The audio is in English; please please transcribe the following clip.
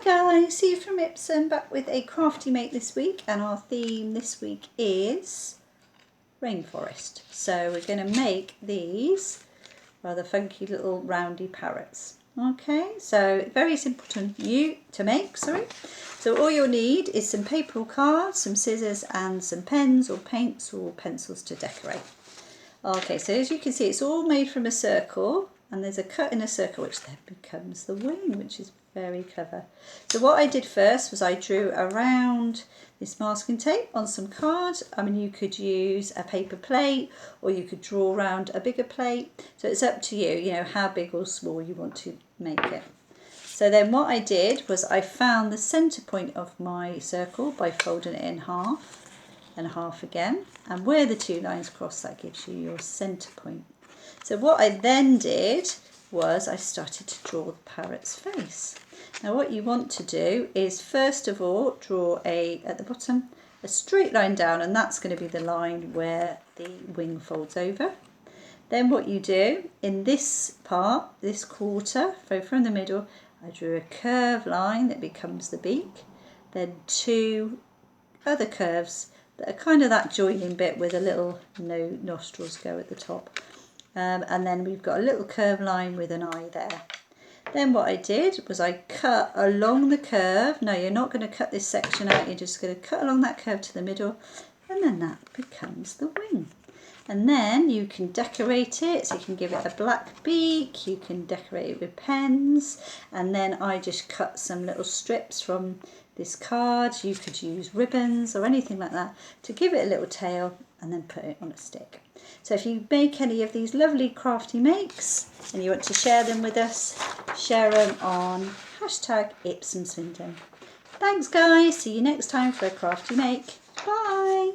guys, see you from IPSUM, back with a crafty make this week, and our theme this week is rainforest. So we're going to make these rather funky little roundy parrots. Okay, so very simple to make. So all you'll need is some paper or cards, some scissors and some pens or paints or pencils to decorate. Okay, so as you can see, it's all made from a circle, and there's a cut in a circle which then becomes the wing, which is very clever. So what I did first was I drew around this masking tape on some cards. I mean, you could use a paper plate or you could draw around a bigger plate. So it's up to you, you know, how big or small you want to make it. So then what I did was I found the centre point of my circle by folding it in half and half again. And where the two lines cross, that gives you your centre point. So what I then did was I started to draw the parrot's face. Now what you want to do is first of all draw at the bottom a straight line down, and that's going to be the line where the wing folds over. Then what you do in this part, this quarter, so from the middle, I drew a curved line that becomes the beak, then two other curves that are kind of that joining bit with a little nostrils go at the top. And then we've got a little curved line with an eye there. Then what I did was I cut along the curve. No, you're not going to cut this section out, you're just going to cut along that curve to the middle, and then that becomes the wing. And then you can decorate it, so you can give it a black beak, you can decorate it with pens, and then I just cut some little strips from this card. You could use ribbons or anything like that to give it a little tail, and then put it on a stick. So if you make any of these lovely crafty makes and you want to share them with us, share them on #IPSUM Swindon. Thanks guys, see you next time for a crafty make. Bye!